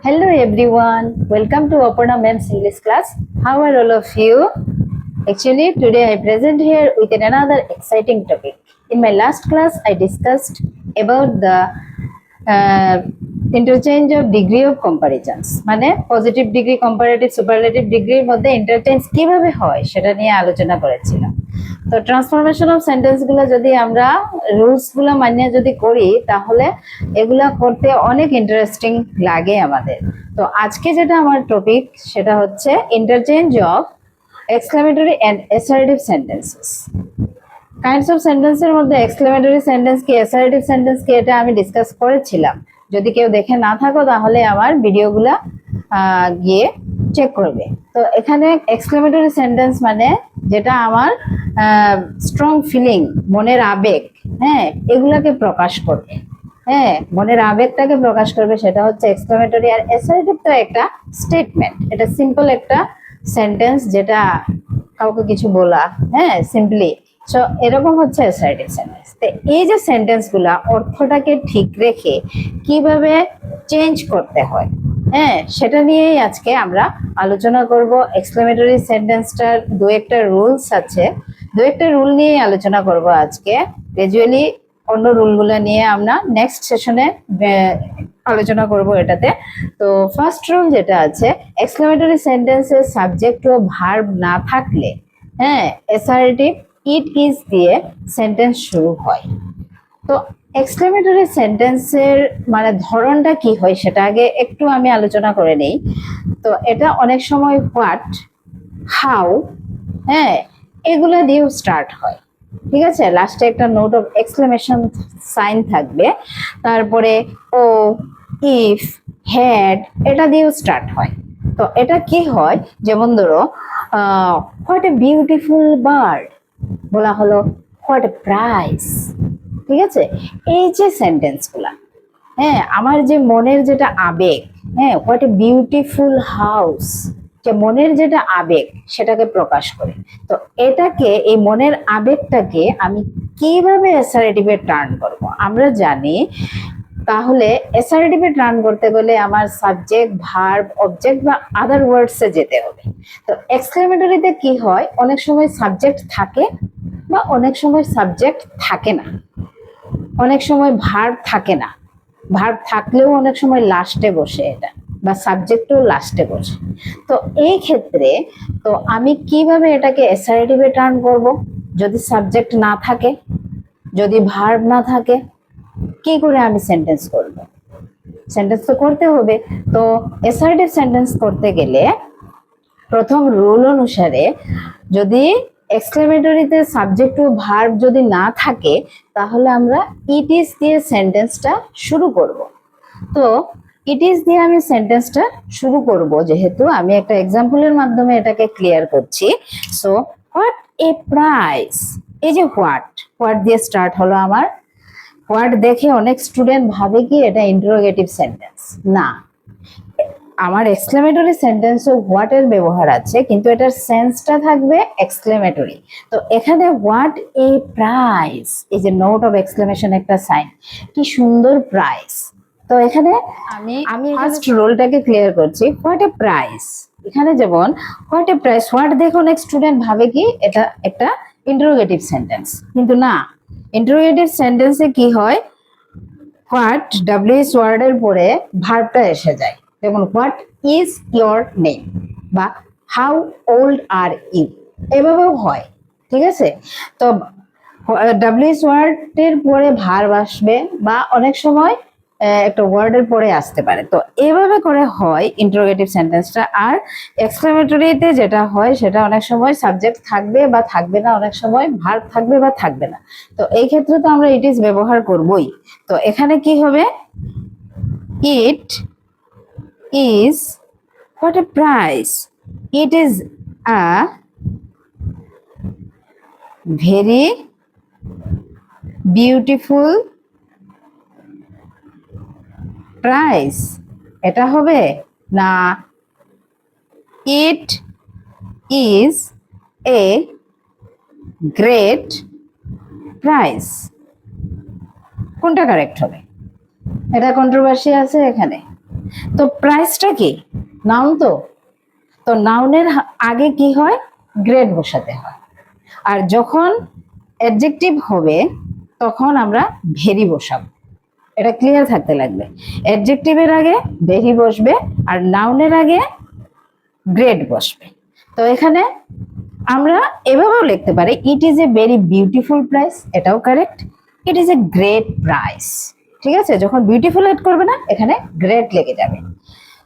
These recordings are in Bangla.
Hello everyone, welcome to Aparna Ma'am's English class. How are all of you? Actually, today I present here with another exciting topic. In my last class, I discussed about the uh, interchange of degree of comparisons. মানে পজিটিভ ডিগ্রি কম্পারেটিভ সুপারলেটিভ ডিগ্রির মধ্যে ইন্টারচেঞ্জ কিভাবে হয় সেটা নিয়ে আলোচনা করেছিলাম। তো ট্রান্সফরমেশন অফ সেন্টেন্স গুলো যদি আমরা রুলস গুলো মানিয়ে যদি করি তাহলে এগুলা করতে অনেক ইন্টারেস্টিং লাগে আমাদের। তো আজকে যেটা আমার টপিক সেটা হচ্ছে interchange of exclamatory and assertive sentences. Kinds of সেন্টেন্সের মধ্যে এক্সক্লেমেটরি সেন্টেন্স কি অ্যাসার্টিভ সেন্টেন্স কি এটা আমি ডিসকাস করেছিলাম। যদি কেউ দেখে না থাকো তাহলে আমার ভিডিওগুলা গিয়ে চেক করবে। তো এখানে এক্সক্লেমেটরি সেন্টেন্স মানে যেটা আমার স্ট্রং ফিলিং, মনের আবেগ, হ্যাঁ, এগুলাকে প্রকাশ করবে। হ্যাঁ, মনের আবেগটাকে প্রকাশ করবে, সেটা হচ্ছে এক্সক্লেমেটরি। আর অ্যাসার্টিভ তো একটা স্টেটমেন্ট, এটা সিম্পল একটা সেন্টেন্স যেটা কাউকে কিছু বলা, হ্যাঁ, সিম্পলি। সো এরকম হচ্ছে অ্যাসার্টিভ সেন্টেন্স। তো এই যে সেন্টেন্স গুলা অর্থটাকে ঠিক রেখে কিভাবে চেঞ্জ করতে হয়, হ্যাঁ, সেটা নিয়েই আজকে আমরা আলোচনা করব। এক্সক্লেমেটরি সেন্টেন্সটার দু একটা রুলস আছে, দু একটা রুল নিয়ে আলোচনা করব আজকে। গ্রাজুয়ালি অন্য রুলগুলো নিয়ে আমরা নেক্সট সেশনে আলোচনা করব এটাতে। তো ফার্স্ট রুল যেটা আছে, এক্সক্লেমেটরি সেন্টেন্সের সাবজেক্ট ও ভার্ব না থাকলে, হ্যাঁ, অ্যাসার্টিভ ইট ইজ দিয়ে সেন্টেন্স শুরু হয়। তো এক্সক্লেমেটরি সেন্টেন্সের মানে ধরনটা কি হয় সেটা আগে একটু আমি আলোচনা করে নেই। তো এটা অনেক সময় হোয়াট, হাউ, হ্যাঁ, এগুলা দিয়েও স্টার্ট হয়। ঠিক আছে, লাস্টে একটা নোট অফ এক্সক্লেমেশন সাইন থাকবে। তারপরে ও, ইফ, হ্যাড, এটা দিয়েও স্টার্ট হয়। তো এটা কি হয়, যেমন ধরো হোয়াট এ বিউটিফুল বার্ড বলা হলো, হোয়াট এ প্রাইস। ঠিক আছে, এই যে সেন্টেন্স গুলা, হ্যাঁ, আমার যে মনের যেটা আবেগ, হ্যাঁ, হোয়াট এ বিউটিফুল হাউস, যে মনের যেটা আবেগ সেটাকে প্রকাশ করে। তো এটাকে, এই মনের আবেগটাকে আমি কিভাবে অ্যাসার্টিভে টার্ন করব আমরা জানি। তাহলে অ্যাসার্টিভে টার্ন করতে গেলে আমার সাবজেক্ট, ভার্ব, অবজেক্ট বা আদার ওয়ার্ডসে যেতে হবে। তো এক্সক্লেমেটরিতে কি হয়, অনেক সময় সাবজেক্ট থাকে বা অনেক সময় সাবজেক্ট থাকে না, অনেক সময় ভার্ব থাকে না, ভার্ব থাকলেও অনেক সময় লাস্টে বসে এটা, বা সাবজেক্টও লাস্টে বসে। তো এই ক্ষেত্রে তো আমি কিভাবে এটাকে অ্যাসার্টিভে টার্ন করব? যদি সাবজেক্ট না থাকে, যদি ভার্ব না থাকে, কি করে আমি সেন্টেন্স করব? সেন্টেন্স তো করতে হবে। তো অ্যাসার্টিভ সেন্টেন্স করতে গেলে প্রথম রুল অনুসারে যদি এক্সক্লেমেটরিতে সাবজেক্ট ও ভার্ব যদি না থাকে তাহলে আমরা ইট ইজ দিয়ে সেন্টেন্সটা শুরু করব। তো ইট ইজ দিয়ে আমি সেন্টেন্সটা শুরু করব, যেহেতু আমি একটা এক্সাম্পলের মাধ্যমে এটাকে ক্লিয়ার করছি। সো হোয়াট এ প্রাইস, এই যে হোয়াট, হোয়াট দিয়ে স্টার্ট হলো আমার। হোয়াট দেখে অনেক স্টুডেন্ট ভাবে কি এটা ইন্টারোগেটিভ সেন্টেন্স। না, আমার এক্সক্লেমেটরি সেন্টেন্সও হোয়াট এর ব্যবহার আছে, কিন্তু এটার সেন্সটা থাকবে এক্সক্লেমেটরি। তো এখানে হোয়াট এ প্রাইস, এই যে নোট অফ এক্সক্লেমেশন একটা সাইন, কি সুন্দর প্রাইস। তো এখানে আমি ফার্স্ট রোলটাকে ক্লিয়ার করছি। হোয়াট এ প্রাইস, এখানে যেমন হোয়াট এ প্রাইস, হোয়াট দেখে অনেক স্টুডেন্ট ভাবে কি এটা একটা ইন্টারোগেটিভ সেন্টেন্স, কিন্তু না। ইন্টারোগেটিভ সেন্টেন্সে কি হয়, হোয়াট ডাব্লিউএস ওয়ার্ডের পরে ভার্বটা এসে যায়। যেমন হোয়াট ইজ ইয়োর নেম বা হাউ ওল্ড আর ইউ, এভাবেও হয়। ঠিক আছে, তো ডাব্লিউএস ওয়ার্ডের পরে ভার্ব আসবে বা অনেক সময় একটা ওয়ার্ডের পরে আসতে পারে। তো এভাবে করে হয় ইন্টারোগেটিভ সেন্টেন্সটা। আর এক্সক্লেমেটরিতে যেটা হয় সেটা অনেক সময় সাবজেক্ট থাকবে বা থাকবে না, অনেক সময় ভার্ব থাকবে বা থাকবে না। তো এই ক্ষেত্রে তো আমরা ইট ইজ ব্যবহার করবই। তো এখানে কি হবে, it is what a price, it is a very beautiful price, এটা হবে না ইট ইজ এ গ্রেট প্রাইস। কোনটা কারেক্ট হবে? এটা কন্ট্রোভার্সি আছে এখানে। তো প্রাইসটা কি? নাউন তো নাউনের আগে কি হয়? গ্রেড বসাতে হয়। আর যখন অ্যাডজেক্টিভ হবে তখন আমরা ভেরি বসাবো। এটা ক্লিয়ার থাকতে লাগবে। অ্যাডজেক্টিভের আগে ভেরি বসবে আর নাউনের আগে গ্রেড বসবে। তো এখানে আমরা এভাবেও লিখতে পারি, it is a very beautiful price, এটাও correct. It is a great price, ঠিক আছে? যখন বিউটিফুল এড করবে না, এখানে গ্রেট লেগে যাবে।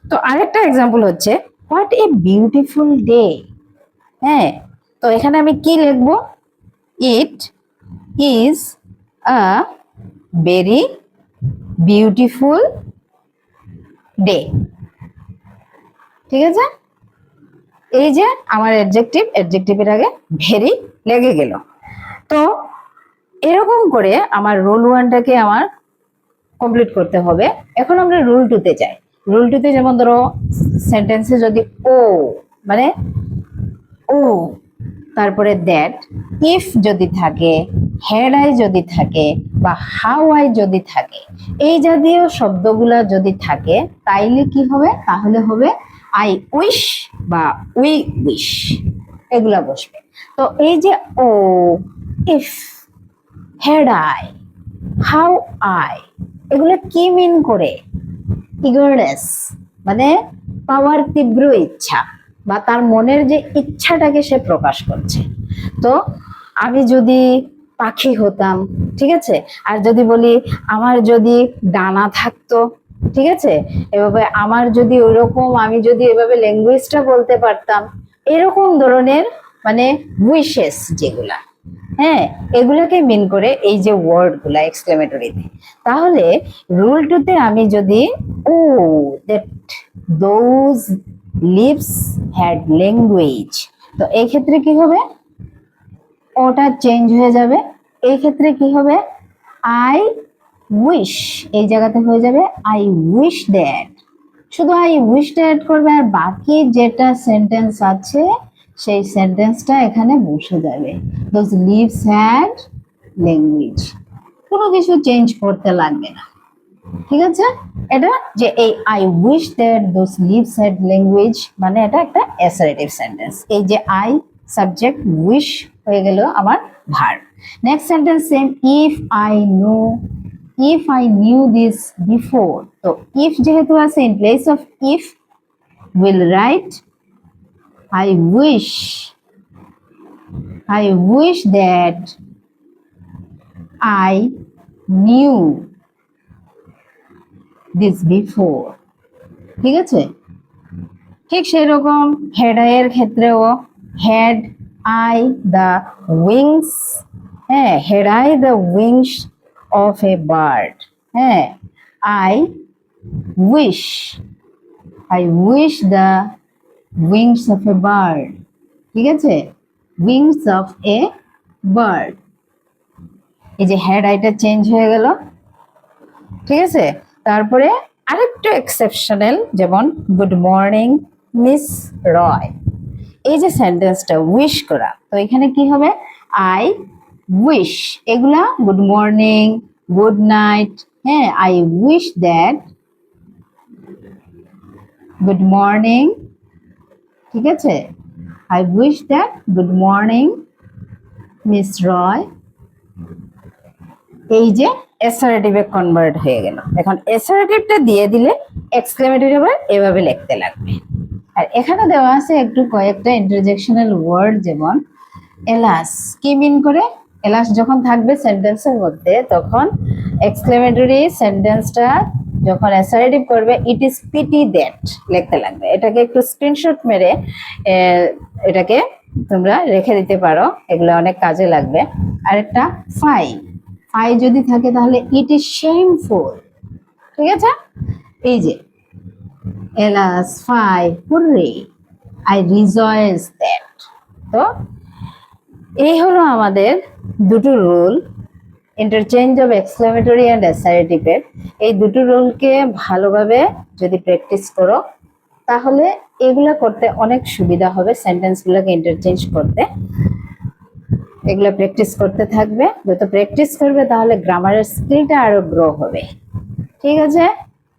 তো আরেকটা এক্সাম্পল হচ্ছে, হোয়াট এ বিউটিফুল ডে। হ্যাঁ, তো এখানে আমি কি লিখবো? It is a very beautiful day, ঠিক আছে? এই যে আমার অ্যাডজেক্টিভের আগে ভেরি লেগে গেল। তো এরকম করে আমার রুল 1টাকে আমার কমপ্লিট করতে হবে। এখন আমরা রুল 2তে যাই। রুল 2তে যেমন ধরো সেন্টেন্সে যদি ও মানে ও তারপরে দ্যাট, ইফ যদি থাকে, হ্যাড আই যদি থাকে বা হাউ আই যদি থাকে, এই জাতীয় শব্দগুলা যদি থাকে তাইলে কি হবে? তাহলে হবে আই উইশ বা উই উইশ, এগুলা বসবে। তো এই যে O, if, had I, how I, এগুলো কি মিন করে? ইগারনেস মানে পাওয়ার তীব্র ইচ্ছা বা তার মনের যে ইচ্ছাটাকে সে প্রকাশ করছে। তো আমি যদি পাখি হতাম, ঠিক আছে, আর যদি বলি আমার যদি ডানা থাকতো, ঠিক আছে, এভাবে আমার যদি ওইরকম, আমি যদি এভাবে ল্যাঙ্গুয়েজটা বলতে পারতাম, এরকম ধরনের মানে উইশেস যেগুলা, হ্যাঁ, এগুলাকে মিন করে এই যে ওয়ার্ড গুলা এক্সক্লেমেটরিতে। তাহলে রুল 2তে আমি যদি O that those leaves had language, তো এই ক্ষেত্রে কি হবে? ওটা চেঞ্জ হয়ে যাবে। এই ক্ষেত্রে কি হবে? আই উইশ, এই জায়গাতে হয়ে যাবে আই উইশ দ্যাট। শুধু আই উইশ দ্যাট করবে আর বাকি যেটা সেন্টেন্স আছে সেই সেন্টেন্সটা এখানে বসে যাবে। দোজ লিভস হ্যাড ল্যাঙ্গুয়েজ, কোনো কিছু চেঞ্জ করতে লাগবে না, ঠিক আছে? এটা যে এই I wish that those leaves had language মানে এটা একটা অ্যাসার্টিভ সেন্টেন্স। এই যে আই সাবজেক্ট, উইশ হয়ে গেল আমার verb. Next sentence same, if I know, if I knew this before, তো ইফ যেহেতু আছে in place of if will write I wish that I knew this before, ঠিক আছে? ঠিক সেরকম হেড আই এর ক্ষেত্রেও হ্যাড আই দ্য উইংস, হ্যাঁ, had I the wings of a bird, হ্যাঁ, I wish the wings of a bird, ঠিক আছে? উইংস অফ এ বার্ড, এই যে হ্যাড আইটা চেঞ্জ হয়ে গেল, ঠিক আছে? তারপরে আরেকটু এক্সেপশনাল, যেমন গুড মর্নিং মিস রয়, এই যে সেন্টেন্সটা উইশ করা, তো এখানে কি হবে? আই উইশ, এগুলা গুড মর্নিং, গুড নাইট, হ্যাঁ, I wish that, good morning, ঠিক আছে? I wish that good morning miss Roy, এই যে অ্যাসার্টিভে কনভার্ট হয়ে গেল। এখন অ্যাসার্টিভটা দিয়ে দিলে এক্সক্লেমেটরি আবার এভাবে লিখতে লাগবে। আর এখানে দেওয়া আছে একটু কয়েকটা ইন্টারজেকশনাল ওয়ার্ড, যেমন এলাস, কি মিন করে? এলাস যখন থাকবে সেন্টেন্সের মধ্যে তখন এক্সক্লেমেটরি সেন্টেন্সটা যখন অ্যাসার্টিভ করবে ইট ইজ পিটি দ্যাট লিখতে লাগবে। এটাকে একটু স্ক্রিনশট মেরে এটাকে তোমরা রেখে দিতে পারো, এগুলো অনেক কাজে লাগবে। আরেকটা ফাই যদি থাকে তাহলে ইট ইজ শেমফুল, ঠিক আছে? এই যে alas fie hurray, I rejoice that. তো এই হলো আমাদের দুটো rule, interchange of exclamatory and অ্যাসার্টিভের। এই দুটো রুলকে ভালোভাবে যদি প্র্যাকটিস করো তাহলে এগুলা করতে অনেক সুবিধা হবে, সেন্টেন্সগুলোকে ইন্টারচেঞ্জ করতে। এগুলো প্র্যাকটিস করতে থাকবে, যত প্র্যাকটিস করবে তাহলে গ্রামারের স্কিলটা আরো গ্রো হবে, ঠিক আছে?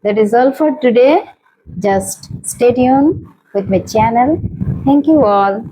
That is all for today. Just stay tuned with my channel. Thank you all.